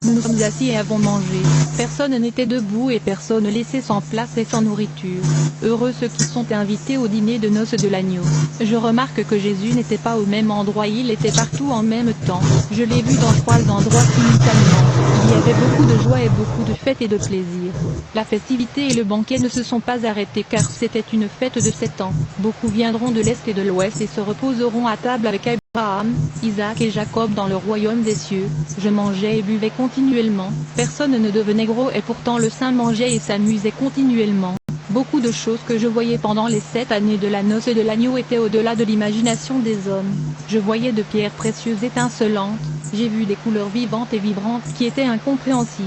Nous nous sommes assis et avons mangé. Personne n'était debout et personne laissé sans place et sans nourriture. Heureux ceux qui sont invités au dîner de noces de l'agneau. Je remarque que Jésus n'était pas au même endroit, il était partout en même temps. Je l'ai vu dans 3 endroits simultanément. Il y avait beaucoup de joie et beaucoup de fêtes et de plaisir. La festivité et le banquet ne se sont pas arrêtés car c'était une fête de 7 ans. Beaucoup viendront de l'Est et de l'Ouest et se reposeront à table avec Abraham, Isaac et Jacob dans le royaume des cieux. Je mangeais et buvais continuellement. Personne ne devenait gros et pourtant le saint mangeait et s'amusait continuellement. Beaucoup de choses que je voyais pendant les 7 années de la noce et de l'agneau étaient au-delà de l'imagination des hommes. Je voyais de pierres précieuses étincelantes. J'ai vu des couleurs vivantes et vibrantes qui étaient incompréhensibles.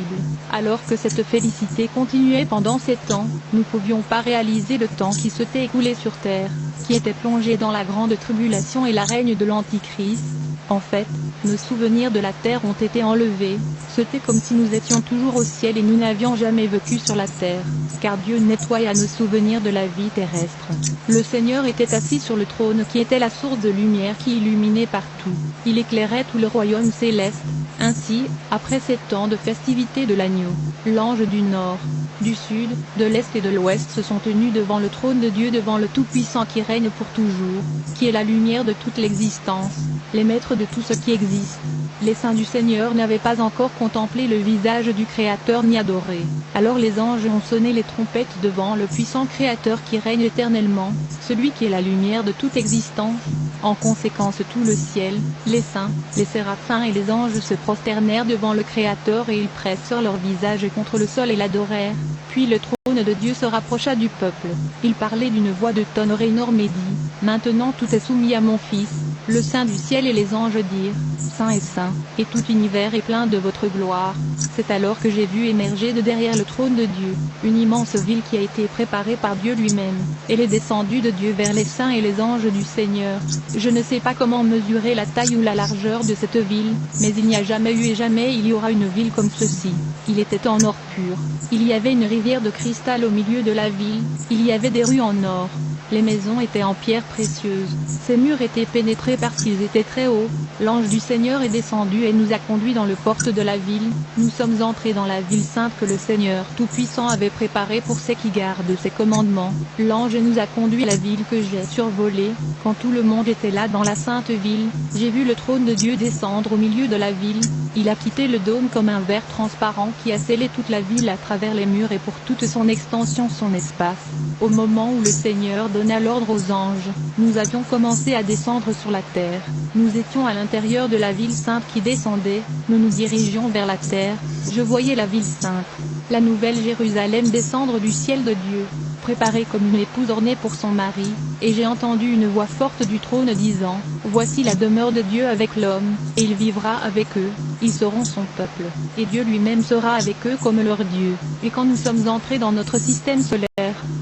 Alors que cette félicité continuait pendant 7 ans, nous ne pouvions pas réaliser le temps qui s'était écoulé sur terre, qui était plongé dans la grande tribulation et la règne de l'Antichrist. En fait, nos souvenirs de la terre ont été enlevés. C'était comme si nous étions toujours au ciel et nous n'avions jamais vécu sur la terre, car Dieu nettoya nos souvenirs de la vie terrestre. Le Seigneur était assis sur le trône qui était la source de lumière qui illuminait partout. Il éclairait tout le royaume céleste. Ainsi, après 7 ans de festivités de l'agneau, l'ange du nord, du sud, de l'est et de l'ouest se sont tenus devant le trône de Dieu, devant le Tout-Puissant qui règne pour toujours, qui est la lumière de toute l'existence, les maîtres de tout ce qui existe. Les saints du Seigneur n'avaient pas encore contemplé le visage du Créateur ni adoré. Alors les anges ont sonné les trompettes devant le puissant Créateur qui règne éternellement, celui qui est la lumière de toute existence. En conséquence tout le ciel, les saints, les séraphins et les anges se prosternèrent devant le Créateur et ils pressèrent leur visage contre le sol et l'adorèrent. Puis le trône de Dieu se rapprocha du peuple. Il parlait d'une voix de tonnerre énorme et dit, « Maintenant tout est soumis à mon Fils. » Le Saint du ciel et les anges dirent, « Saint et saint, et tout univers est plein de votre gloire. » C'est alors que j'ai vu émerger de derrière le trône de Dieu, une immense ville qui a été préparée par Dieu lui-même. Elle est descendue de Dieu vers les saints et les anges du Seigneur. Je ne sais pas comment mesurer la taille ou la largeur de cette ville, mais il n'y a jamais eu et jamais il y aura une ville comme ceci. Il était en or pur. Il y avait une rivière de cristal au milieu de la ville, il y avait des rues en or. Les maisons étaient en pierres précieuses. Ces murs étaient pénétrés parce qu'ils étaient très hauts. L'ange du Seigneur est descendu et nous a conduits dans le porte de la ville. Nous sommes entrés dans la ville sainte que le Seigneur Tout-Puissant avait préparée pour ceux qui gardent ses commandements. L'ange nous a conduits à la ville que j'ai survolée. Quand tout le monde était là dans la sainte ville, j'ai vu le trône de Dieu descendre au milieu de la ville. Il a quitté le dôme comme un verre transparent qui a scellé toute la ville à travers les murs et pour toute son extension son espace. Au moment où le Seigneur donna l'ordre aux anges, nous avions commencé à descendre sur la terre. Nous étions à l'intérieur de la ville sainte qui descendait, nous nous dirigions vers la terre. Je voyais la ville sainte, la nouvelle Jérusalem descendre du ciel de Dieu, préparée comme une épouse ornée pour son mari, et j'ai entendu une voix forte du trône disant, « Voici la demeure de Dieu avec l'homme, et il vivra avec eux, ils seront son peuple, et Dieu lui-même sera avec eux comme leur Dieu. » Et quand nous sommes entrés dans notre système solaire,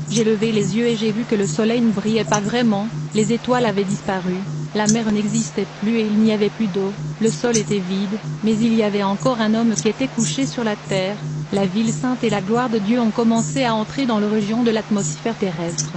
j'ai levé les yeux et j'ai vu que le soleil ne brillait pas vraiment, les étoiles avaient disparu, la mer n'existait plus et il n'y avait plus d'eau, le sol était vide, mais il y avait encore un homme qui était couché sur la terre. La ville sainte et la gloire de Dieu ont commencé à entrer dans la région de l'atmosphère terrestre.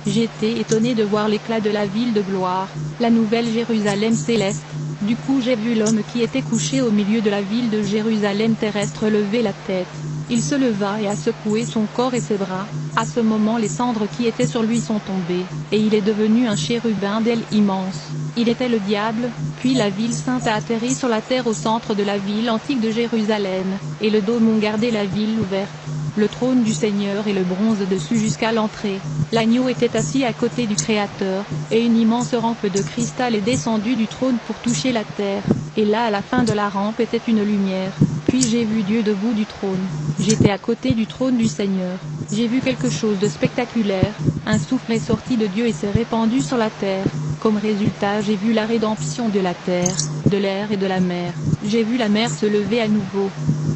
J'étais étonné de voir l'éclat de la ville de gloire, la nouvelle Jérusalem céleste. Du coup j'ai vu l'homme qui était couché au milieu de la ville de Jérusalem terrestre lever la tête. Il se leva et a secoué son corps et ses bras. À ce moment les cendres qui étaient sur lui sont tombées, et il est devenu un chérubin d'aile immense. Il était le diable, puis la ville sainte a atterri sur la terre au centre de la ville antique de Jérusalem, et le dôme ont gardé la ville ouverte. Le trône du Seigneur et le bronze dessus jusqu'à l'entrée. L'agneau était assis à côté du Créateur, et une immense rampe de cristal est descendue du trône pour toucher la terre, et là à la fin de la rampe était une lumière. Puis j'ai vu Dieu debout du trône. J'étais à côté du trône du Seigneur. J'ai vu quelque chose de spectaculaire. Un souffle est sorti de Dieu et s'est répandu sur la terre. Comme résultat j'ai vu la rédemption de la terre, de l'air et de la mer. J'ai vu la mer se lever à nouveau.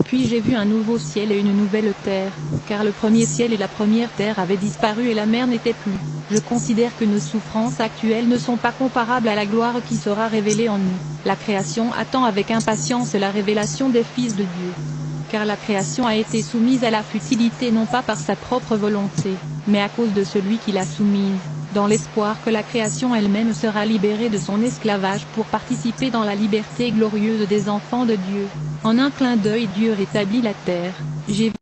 Puis j'ai vu un nouveau ciel et une nouvelle terre, car le premier ciel et la première terre avaient disparu et la mer n'était plus. Je considère que nos souffrances actuelles ne sont pas comparables à la gloire qui sera révélée en nous. La création attend avec impatience la révélation des fils de Dieu. Car la création a été soumise à la futilité non pas par sa propre volonté, mais à cause de celui qui l'a soumise, dans l'espoir que la création elle-même sera libérée de son esclavage pour participer dans la liberté glorieuse des enfants de Dieu. En un clin d'œil Dieu rétablit la terre. J'ai